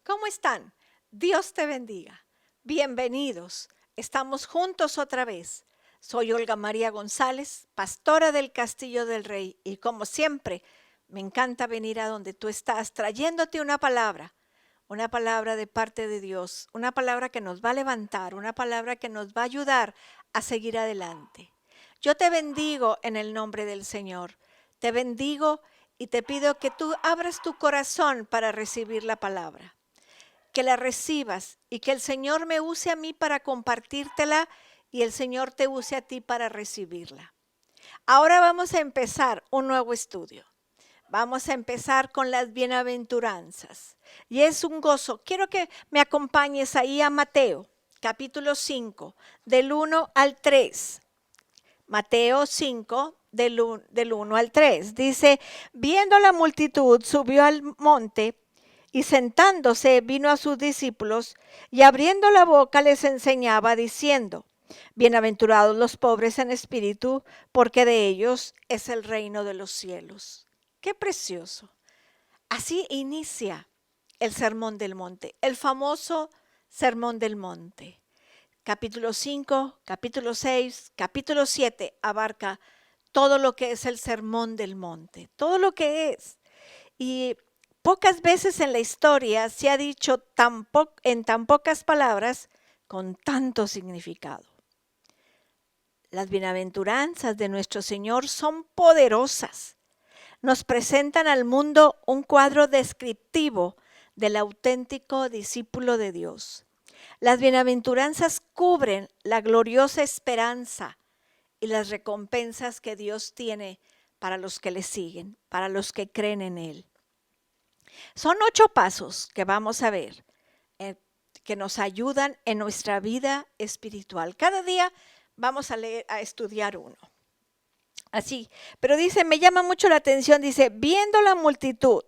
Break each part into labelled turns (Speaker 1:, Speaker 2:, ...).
Speaker 1: ¿Cómo están? Dios te bendiga. Bienvenidos. Estamos juntos otra vez. Soy Olga María González, pastora del Castillo del Rey, y como siempre, me encanta venir a donde tú estás trayéndote una palabra de parte de Dios, una palabra que nos va a levantar, una palabra que nos va a ayudar a seguir adelante. Yo te bendigo en el nombre del Señor. Te bendigo y te pido que tú abras tu corazón para recibir la palabra, que la recibas y que el Señor me use a mí para compartírtela y el Señor te use a ti para recibirla. Ahora vamos a empezar un nuevo estudio. Vamos a empezar con las bienaventuranzas. Y es un gozo. Quiero que me acompañes ahí a Mateo, capítulo 5, del 1 al 3. Mateo 5, del 1 al 3. Dice, viendo la multitud, subió al monte y sentándose vino a sus discípulos y abriendo la boca les enseñaba diciendo, bienaventurados los pobres en espíritu, porque de ellos es el reino de los cielos. Qué precioso. Así inicia el Sermón del Monte, el famoso Sermón del Monte. Capítulo 5, capítulo 6, capítulo 7 abarca todo lo que es el Sermón del Monte, todo lo que es. Y pocas veces en la historia se ha dicho en tan pocas palabras con tanto significado. Las bienaventuranzas de nuestro Señor son poderosas. Nos presentan al mundo un cuadro descriptivo del auténtico discípulo de Dios. Las bienaventuranzas cubren la gloriosa esperanza y las recompensas que Dios tiene para los que le siguen, para los que creen en Él. Son 8 pasos que vamos a ver, que nos ayudan en nuestra vida espiritual. Cada día vamos a leer, a estudiar uno. Así, pero dice, me llama mucho la atención, dice, viendo la multitud,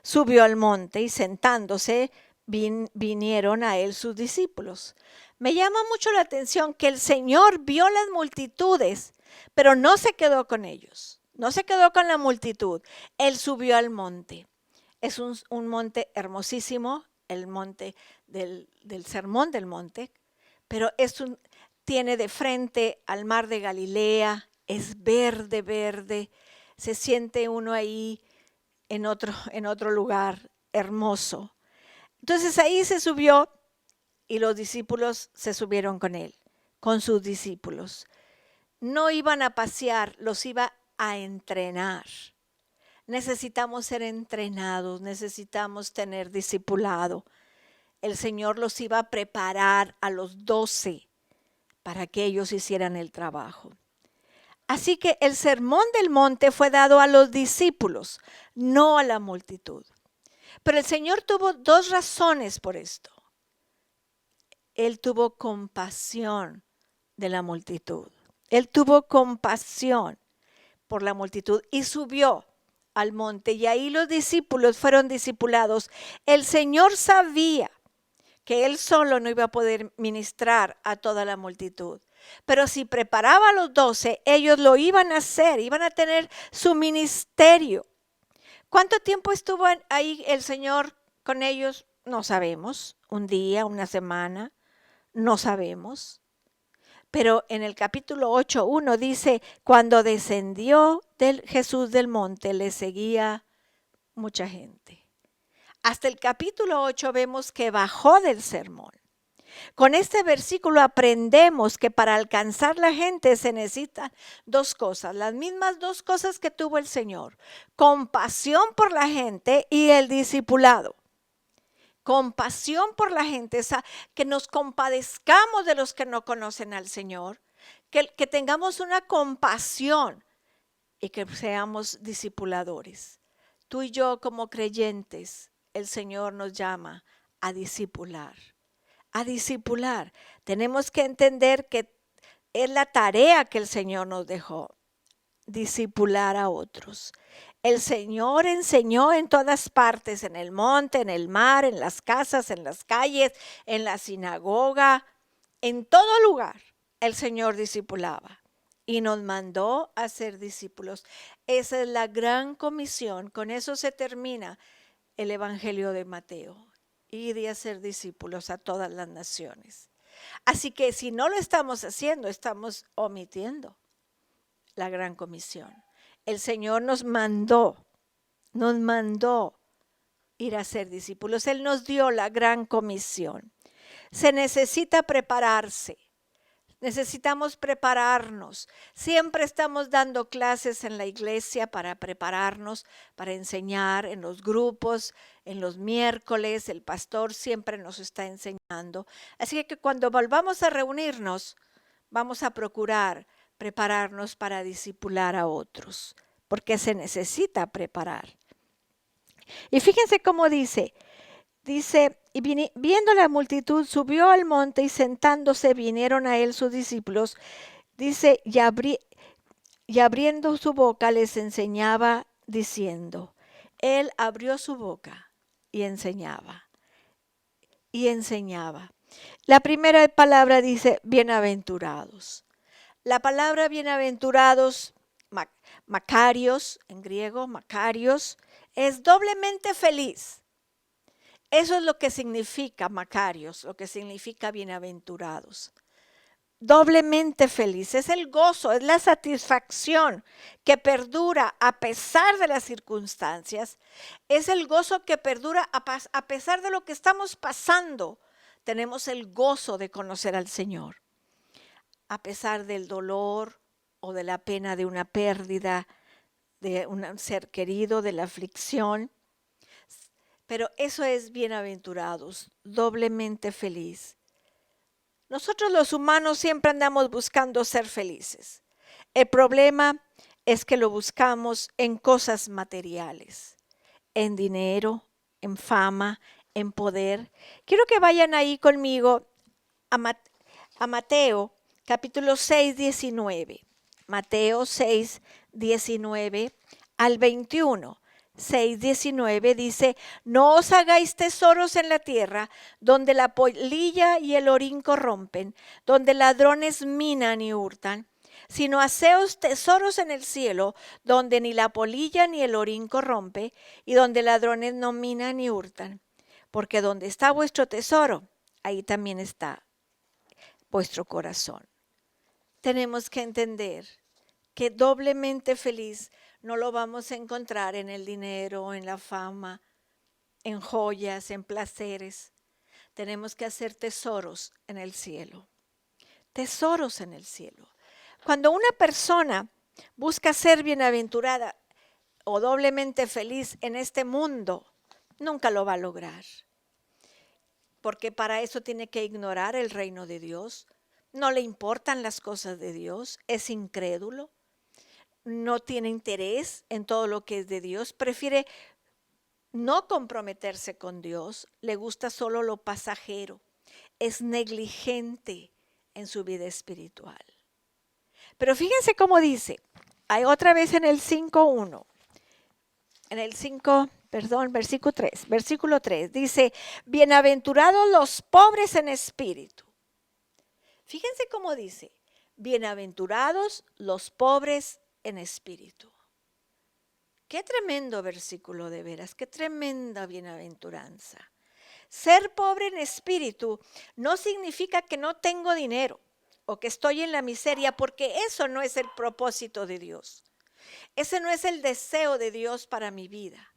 Speaker 1: subió al monte y sentándose vinieron a él sus discípulos. Me llama mucho la atención que el Señor vio las multitudes, pero no se quedó con ellos, no se quedó con la multitud. Él subió al monte. Es un monte hermosísimo, el monte del Sermón del Monte, pero tiene de frente al mar de Galilea, es verde, verde, se siente uno ahí en otro lugar hermoso. Entonces ahí se subió y los discípulos se subieron con él, con sus discípulos. No iban a pasear, los iba a entrenar. Necesitamos ser entrenados, necesitamos tener discipulado. El Señor los iba a preparar a los 12 para que ellos hicieran el trabajo. Así que el sermón del monte fue dado a los discípulos, no a la multitud. Pero el Señor tuvo 2 razones por esto. Él tuvo compasión de la multitud. Él tuvo compasión por la multitud y subió al monte y ahí los discípulos fueron discipulados. El Señor sabía que él solo no iba a poder ministrar a toda la multitud. Pero si preparaba a los 12, ellos lo iban a hacer, iban a tener su ministerio. ¿Cuánto tiempo estuvo ahí el Señor con ellos? No sabemos. Un día, una semana, no sabemos. Pero en el capítulo 8:1 dice, cuando descendió Jesús del monte, le seguía mucha gente. Hasta el capítulo 8 vemos que bajó del sermón. Con este versículo aprendemos que para alcanzar la gente se necesitan 2 cosas, las mismas 2 cosas que tuvo el Señor: compasión por la gente y el discipulado. Compasión por la gente, que nos compadezcamos de los que no conocen al Señor, que tengamos una compasión y que seamos discipuladores. Tú y yo como creyentes, el Señor nos llama a discipular. A discipular. Tenemos que entender que es la tarea que el Señor nos dejó, discipular a otros. El Señor enseñó en todas partes, en el monte, en el mar, en las casas, en las calles, en la sinagoga, en todo lugar. El Señor discipulaba y nos mandó a ser discípulos. Esa es la gran comisión. Con eso se termina el Evangelio de Mateo. ir y hacer discípulos a todas las naciones. Así que si no lo estamos haciendo, estamos omitiendo la gran comisión. El Señor nos mandó ir a ser discípulos. Él nos dio la gran comisión. Se necesita prepararse. Necesitamos prepararnos. Siempre estamos dando clases en la iglesia para prepararnos, para enseñar en los grupos, en los miércoles. El pastor siempre nos está enseñando. Así que cuando volvamos a reunirnos, vamos a procurar prepararnos para discipular a otros, porque se necesita preparar. Y fíjense cómo dice, y viendo la multitud, subió al monte y sentándose vinieron a él sus discípulos. Dice, y abriendo su boca les enseñaba diciendo. Él abrió su boca y enseñaba. Y enseñaba. La primera palabra dice, bienaventurados. La palabra bienaventurados, Makarios, en griego, Makarios, es doblemente feliz. Eso es lo que significa Makarios, lo que significa bienaventurados. Doblemente feliz, es el gozo, es la satisfacción que perdura a pesar de las circunstancias, es el gozo que perdura a pesar de lo que estamos pasando. Tenemos el gozo de conocer al Señor, a pesar del dolor o de la pena de una pérdida, de un ser querido, de la aflicción. Pero eso es bienaventurados, doblemente feliz. Nosotros los humanos siempre andamos buscando ser felices. El problema es que lo buscamos en cosas materiales, en dinero, en fama, en poder. Quiero que vayan ahí conmigo a Mateo capítulo 6, 19. Mateo 6, 19 al 21. 6:19 dice, no os hagáis tesoros en la tierra, donde la polilla y el orín corrompen, donde ladrones minan y hurtan, sino haceos tesoros en el cielo, donde ni la polilla ni el orín corrompe, y donde ladrones no minan ni hurtan. Porque donde está vuestro tesoro, ahí también está vuestro corazón. Tenemos que entender que doblemente feliz no lo vamos a encontrar en el dinero, en la fama, en joyas, en placeres. Tenemos que hacer tesoros en el cielo. Tesoros en el cielo. Cuando una persona busca ser bienaventurada o doblemente feliz en este mundo, nunca lo va a lograr. Porque para eso tiene que ignorar el reino de Dios. No le importan las cosas de Dios, es incrédulo. No tiene interés en todo lo que es de Dios, prefiere no comprometerse con Dios, le gusta solo lo pasajero, es negligente en su vida espiritual. Pero fíjense cómo dice, hay otra vez en el 5:1, versículo 3, dice, bienaventurados los pobres en espíritu. Fíjense cómo dice, bienaventurados los pobres en espíritu. Qué tremendo versículo de veras, qué tremenda bienaventuranza. Ser pobre en espíritu no significa que no tengo dinero o que estoy en la miseria, porque eso no es el propósito de Dios. Ese no es el deseo de Dios para mi vida.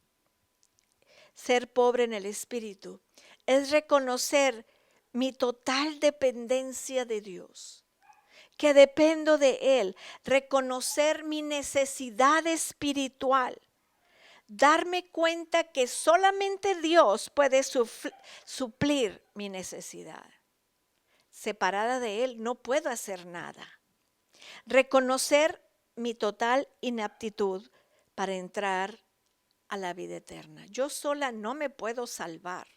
Speaker 1: Ser pobre en el espíritu es reconocer mi total dependencia de Dios, que dependo de Él, reconocer mi necesidad espiritual, darme cuenta que solamente Dios puede suplir mi necesidad. Separada de Él no puedo hacer nada. Reconocer mi total inaptitud para entrar a la vida eterna. Yo sola no me puedo salvar.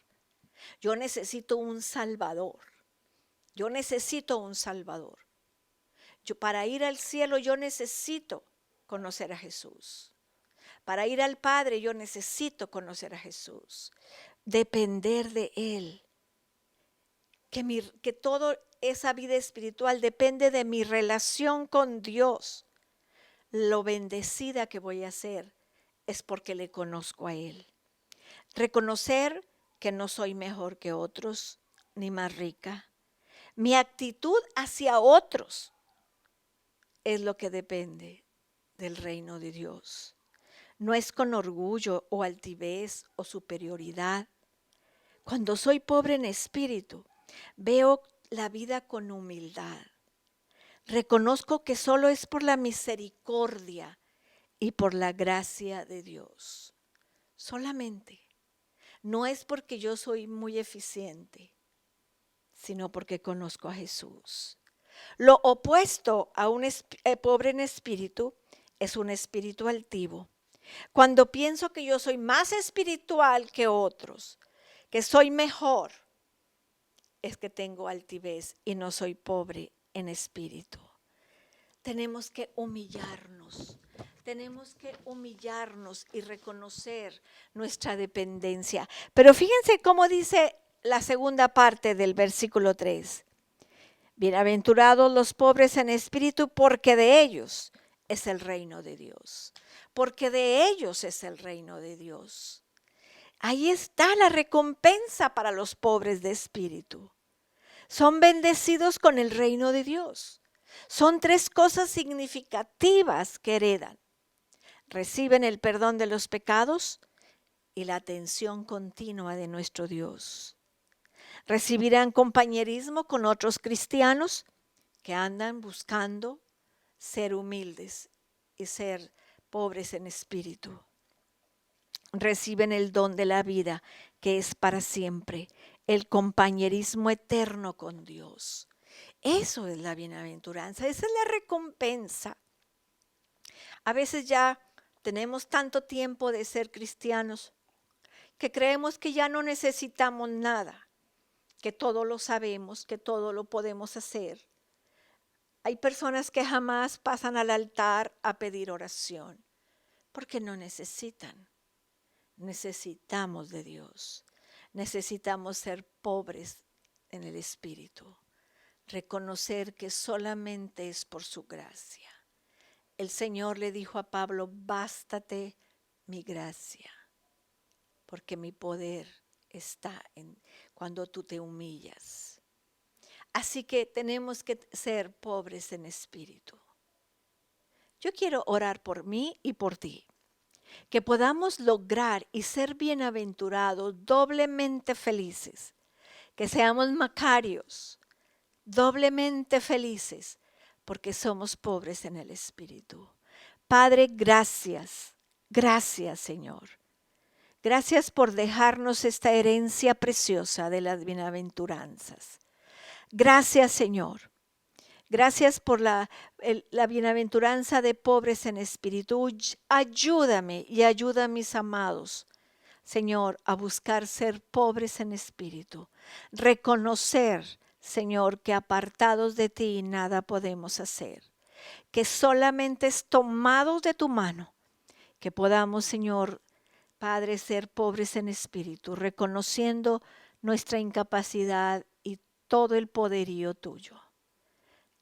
Speaker 1: Yo necesito un Salvador. Yo necesito un Salvador. Para ir al cielo yo necesito conocer a Jesús. Para ir al Padre yo necesito conocer a Jesús. Depender de Él. Que toda esa vida espiritual depende de mi relación con Dios. Lo bendecida que voy a ser es porque le conozco a Él. Reconocer que no soy mejor que otros, ni más rica. Mi actitud hacia otros es lo que depende del reino de Dios. No es con orgullo o altivez o superioridad. Cuando soy pobre en espíritu, veo la vida con humildad. Reconozco que solo es por la misericordia y por la gracia de Dios. Solamente. No es porque yo soy muy eficiente, sino porque conozco a Jesús. Lo opuesto a un pobre en espíritu es un espíritu altivo. Cuando pienso que yo soy más espiritual que otros, que soy mejor, es que tengo altivez y no soy pobre en espíritu. Tenemos que humillarnos y reconocer nuestra dependencia. Pero fíjense cómo dice la segunda parte del versículo 3. Bienaventurados los pobres en espíritu, porque de ellos es el reino de Dios. Porque de ellos es el reino de Dios. Ahí está la recompensa para los pobres de espíritu. Son bendecidos con el reino de Dios. Son 3 cosas significativas que heredan. Reciben el perdón de los pecados y la atención continua de nuestro Dios. Recibirán compañerismo con otros cristianos que andan buscando ser humildes y ser pobres en espíritu. Reciben el don de la vida que es para siempre, el compañerismo eterno con Dios. Eso es la bienaventuranza, esa es la recompensa. A veces ya tenemos tanto tiempo de ser cristianos que creemos que ya no necesitamos nada, que todo lo sabemos, que todo lo podemos hacer. Hay personas que jamás pasan al altar a pedir oración porque no necesitan. Necesitamos de Dios. Necesitamos ser pobres en el espíritu. Reconocer que solamente es por su gracia. El Señor le dijo a Pablo, bástate mi gracia, porque mi poder está en cuando tú te humillas. Así que tenemos que ser pobres en espíritu. Yo quiero orar por mí y por ti, que podamos lograr y ser bienaventurados, doblemente felices, que seamos macarios, doblemente felices, porque somos pobres en el espíritu. Padre, gracias, gracias Señor. Gracias por dejarnos esta herencia preciosa de las bienaventuranzas. Gracias Señor. Gracias por la bienaventuranza de pobres en espíritu. Ayúdame y ayuda a mis amados, Señor, a buscar ser pobres en espíritu. Reconocer, Señor, que apartados de ti nada podemos hacer. Que solamente es tomados de tu mano, que podamos, Señor, Padre, ser pobres en espíritu, reconociendo nuestra incapacidad y todo el poderío tuyo.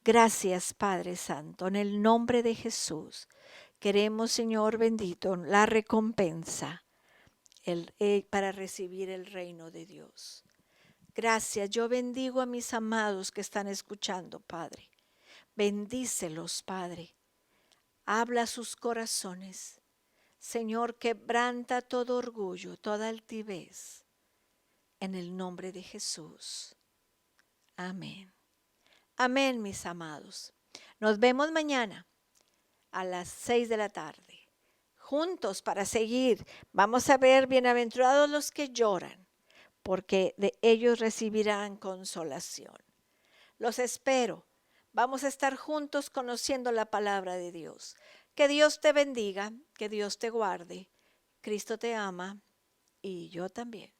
Speaker 1: Gracias, Padre Santo, en el nombre de Jesús. Queremos, Señor bendito, la recompensa para recibir el reino de Dios. Gracias, yo bendigo a mis amados que están escuchando, Padre. Bendícelos, Padre. Habla a sus corazones. Señor, quebranta todo orgullo, toda altivez. En el nombre de Jesús. Amén. Amén, mis amados. Nos vemos mañana a las 6 de la tarde. Juntos para seguir. Vamos a ver bienaventurados los que lloran, porque de ellos recibirán consolación. Los espero. Vamos a estar juntos conociendo la palabra de Dios. Que Dios te bendiga, que Dios te guarde. Cristo te ama y yo también.